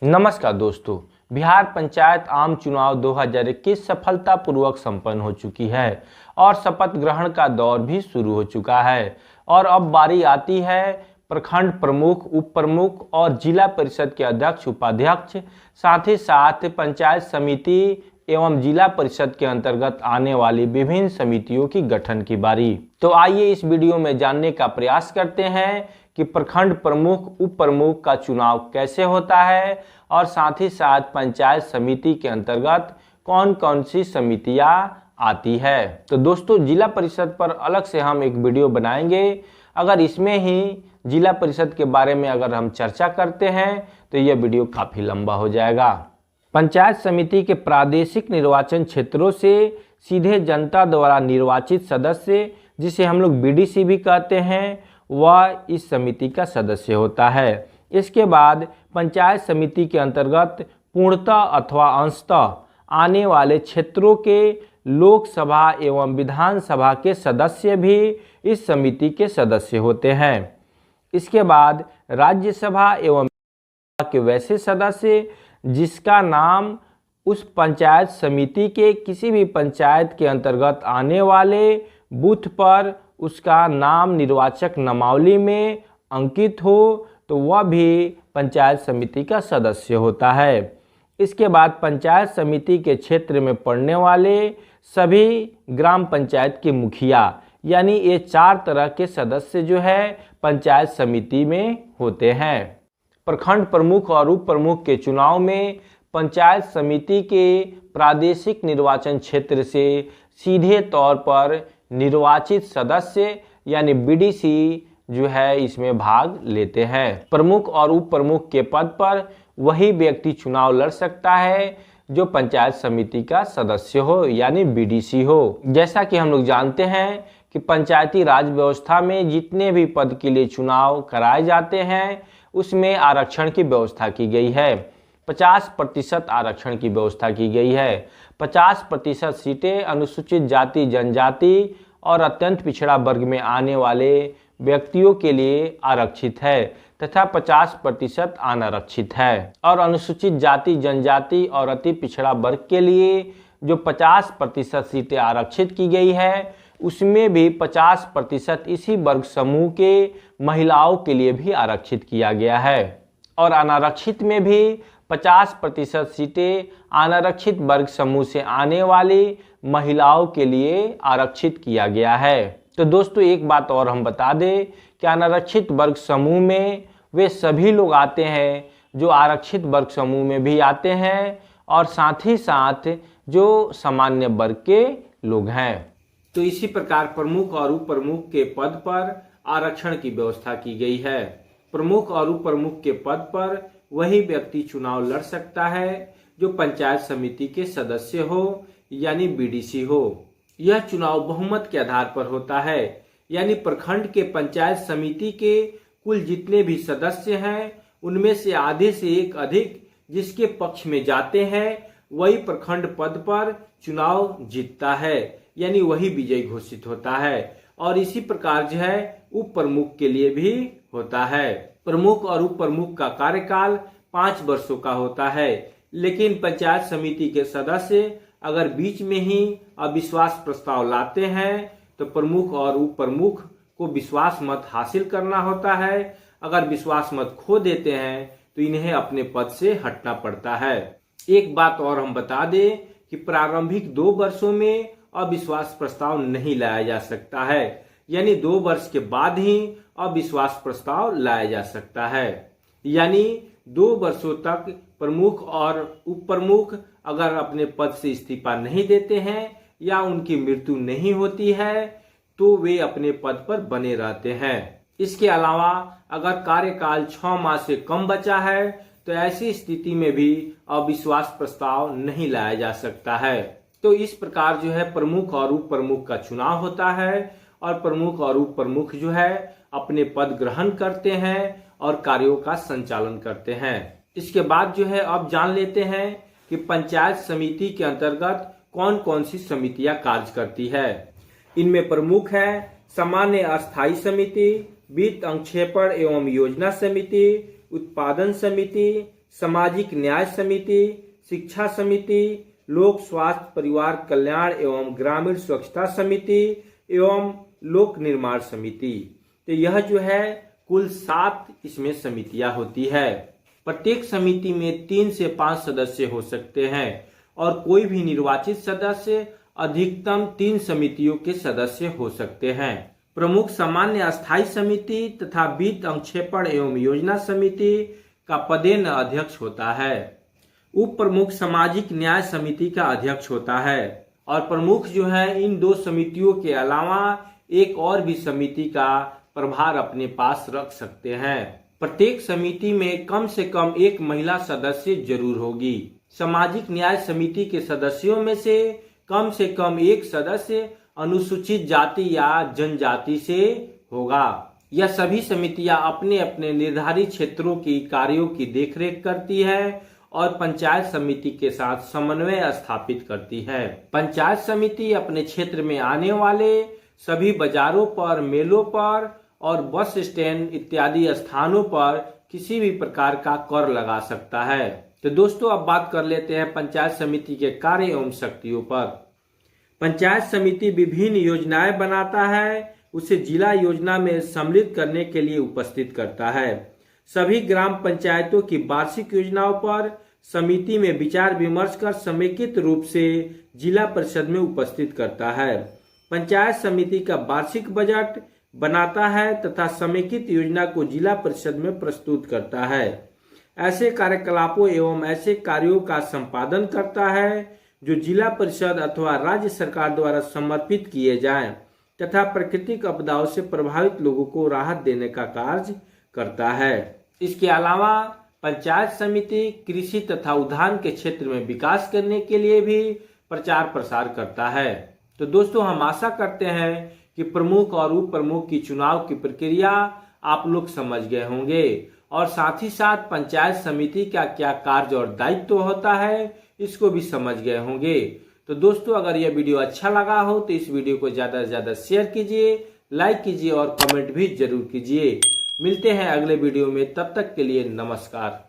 नमस्कार दोस्तों। बिहार पंचायत आम चुनाव 2021 सफलतापूर्वक संपन्न हो चुकी है और शपथ ग्रहण का दौर भी शुरू हो चुका है। और अब बारी आती है प्रखंड प्रमुख, उप प्रमुख और जिला परिषद के अध्यक्ष, उपाध्यक्ष, साथ ही साथ पंचायत समिति एवं जिला परिषद के अंतर्गत आने वाली विभिन्न समितियों की गठन की बारी। तो आइए इस वीडियो में जानने का प्रयास करते हैं कि प्रखंड प्रमुख, उप प्रमुख का चुनाव कैसे होता है और साथ ही साथ पंचायत समिति के अंतर्गत कौन कौन सी समितियां आती है। तो दोस्तों, जिला परिषद पर अलग से हम एक वीडियो बनाएंगे। अगर इसमें ही जिला परिषद के बारे में अगर हम चर्चा करते हैं तो यह वीडियो काफ़ी लंबा हो जाएगा। पंचायत समिति के प्रादेशिक निर्वाचन क्षेत्रों से सीधे जनता द्वारा निर्वाचित सदस्य, जिसे हम लोग बीडीसी भी कहते हैं, वह इस समिति का सदस्य होता है। इसके बाद पंचायत समिति के अंतर्गत पूर्णतः अथवा अंशतः आने वाले क्षेत्रों के लोकसभा एवं विधानसभा के सदस्य भी इस समिति के सदस्य होते हैं। इसके बाद राज्यसभा एवं के वैसे सदस्य जिसका नाम उस पंचायत समिति के किसी भी पंचायत के अंतर्गत आने वाले बूथ पर उसका नाम निर्वाचक नामावली में अंकित हो, तो वह भी पंचायत समिति का सदस्य होता है। इसके बाद पंचायत समिति के क्षेत्र में पड़ने वाले सभी ग्राम पंचायत के मुखिया, यानी ये 4 तरह के सदस्य जो है पंचायत समिति में होते हैं। प्रखंड प्रमुख और उप प्रमुख के चुनाव में पंचायत समिति के प्रादेशिक निर्वाचन क्षेत्र से सीधे तौर पर निर्वाचित सदस्य यानी बीडीसी जो है इसमें भाग लेते हैं। प्रमुख और उप प्रमुख के पद पर वही व्यक्ति चुनाव लड़ सकता है जो पंचायत समिति का सदस्य हो यानी बीडीसी हो। जैसा कि हम लोग जानते हैं कि पंचायती राज व्यवस्था में जितने भी पद के लिए चुनाव कराए जाते हैं उसमें आरक्षण की व्यवस्था की गई है। 50% आरक्षण की व्यवस्था की गई है। 50% सीटें अनुसूचित जाति, जनजाति और अत्यंत पिछड़ा वर्ग में आने वाले व्यक्तियों के लिए आरक्षित है तथा 50% अनारक्षित है। और अनुसूचित जाति, जनजाति और अति पिछड़ा वर्ग के लिए जो 50% सीटें आरक्षित की गई है उसमें भी 50% इसी वर्ग समूह के महिलाओं के लिए भी आरक्षित किया गया है। और अनारक्षित में भी 50% सीटें अनारक्षित वर्ग समूह से आने वाली महिलाओं के लिए आरक्षित किया गया है। तो दोस्तों, एक बात और हम बता दें कि अनारक्षित वर्ग समूह में वे सभी लोग आते हैं जो आरक्षित वर्ग समूह में भी आते हैं और साथ ही साथ जो सामान्य वर्ग के लोग हैं। तो इसी प्रकार प्रमुख और उप प्रमुख के पद पर आरक्षण की व्यवस्था की गई है। प्रमुख और उप प्रमुख के पद पर वही व्यक्ति चुनाव लड़ सकता है जो पंचायत समिति के सदस्य हो यानी बीडीसी हो। यह चुनाव बहुमत के आधार पर होता है, यानी प्रखंड के पंचायत समिति के कुल जितने भी सदस्य हैं उनमें से आधे से एक अधिक जिसके पक्ष में जाते हैं वही प्रखंड पद पर चुनाव जीतता है, यानी वही विजयी घोषित होता है। और इसी प्रकार जो है उप प्रमुख के लिए भी होता है। प्रमुख और उप प्रमुख का कार्यकाल 5 वर्षों का होता है, लेकिन पंचायत समिति के सदस्य अगर बीच में ही अविश्वास प्रस्ताव लाते हैं तो प्रमुख और उप प्रमुख को विश्वास मत हासिल करना होता है। अगर विश्वास मत खो देते हैं तो इन्हें अपने पद से हटना पड़ता है। एक बात और हम बता दें कि प्रारंभिक 2 वर्षों में अविश्वास प्रस्ताव नहीं लाया जा सकता है, यानी 2 वर्ष के बाद ही अविश्वास प्रस्ताव लाया जा सकता है। यानी 2 वर्षों तक प्रमुख और उप प्रमुख अगर अपने पद से इस्तीफा नहीं देते हैं या उनकी मृत्यु नहीं होती है तो वे अपने पद पर बने रहते हैं। इसके अलावा अगर कार्यकाल 6 माह से कम बचा है तो ऐसी स्थिति में भी अविश्वास प्रस्ताव नहीं लाया जा सकता है। तो इस प्रकार जो है प्रमुख और उप प्रमुख का चुनाव होता है और प्रमुख और उप प्रमुख जो है अपने पद ग्रहण करते हैं और कार्यों का संचालन करते हैं। इसके बाद जो है अब जान लेते हैं कि पंचायत समिति के अंतर्गत कौन कौन सी समितियां कार्य करती है। इनमें प्रमुख है सामान्य अस्थायी समिति, वित्त अंक्षेपण एवं योजना समिति, उत्पादन समिति, सामाजिक न्याय समिति, शिक्षा समिति, लोक स्वास्थ्य परिवार कल्याण एवं ग्रामीण स्वच्छता समिति एवं लोक निर्माण समिति। तो यह जो है कुल 7 इसमें समितियां होती है। प्रत्येक समिति में 3 से 5 सदस्य हो सकते हैं और कोई भी निर्वाचित सदस्य अधिकतम 3 समितियों के सदस्य हो सकते हैं। प्रमुख सामान्य अस्थायी समिति तथा वित्त अंक्षेपण एवं योजना समिति का पदेन अध्यक्ष होता है। उप प्रमुख सामाजिक न्याय समिति का अध्यक्ष होता है और प्रमुख जो है इन 2 समितियों के अलावा एक और भी समिति का प्रभार अपने पास रख सकते हैं। प्रत्येक समिति में कम से कम एक महिला सदस्य जरूर होगी। सामाजिक न्याय समिति के सदस्यों में से कम एक सदस्य अनुसूचित जाति या जनजाति से होगा। यह सभी समितियां अपने अपने निर्धारित क्षेत्रों की कार्यों की देखरेख करती है और पंचायत समिति के साथ समन्वय स्थापित करती है। पंचायत समिति अपने क्षेत्र में आने वाले सभी बाजारों पर, मेलों पर और बस स्टैंड इत्यादि स्थानों पर किसी भी प्रकार का कर लगा सकता है। तो दोस्तों अब बात कर लेते हैं पंचायत समिति के कार्य एवं शक्तियों पर। पंचायत समिति विभिन्न योजनाएं बनाता है, उसे जिला योजना में सम्मिलित करने के लिए उपस्थित करता है। सभी ग्राम पंचायतों की वार्षिक योजनाओं पर समिति में विचार विमर्श कर समेकित रूप से जिला परिषद में उपस्थित करता है। पंचायत समिति का वार्षिक बजट बनाता है तथा समेकित योजना को जिला परिषद में प्रस्तुत करता है। ऐसे कार्यकलापों एवं ऐसे कार्यों का संपादन करता है जो जिला परिषद अथवा राज्य सरकार द्वारा समर्पित किए जाएं तथा प्राकृतिक आपदाओं से प्रभावित लोगों को राहत देने का कार्य करता है। इसके अलावा पंचायत समिति कृषि तथा उद्यान के क्षेत्र में विकास करने के लिए भी प्रचार प्रसार करता है। तो दोस्तों हम आशा करते हैं कि प्रमुख और उप प्रमुख की चुनाव की प्रक्रिया आप लोग समझ गए होंगे और साथ ही साथ पंचायत समिति का क्या कार्य और दायित्व होता है इसको भी समझ गए होंगे। तो दोस्तों अगर यह वीडियो अच्छा लगा हो तो इस वीडियो को ज्यादा से ज्यादा शेयर कीजिए, लाइक कीजिए और कमेंट भी जरूर कीजिए। मिलते हैं अगले वीडियो में, तब तक के लिए नमस्कार।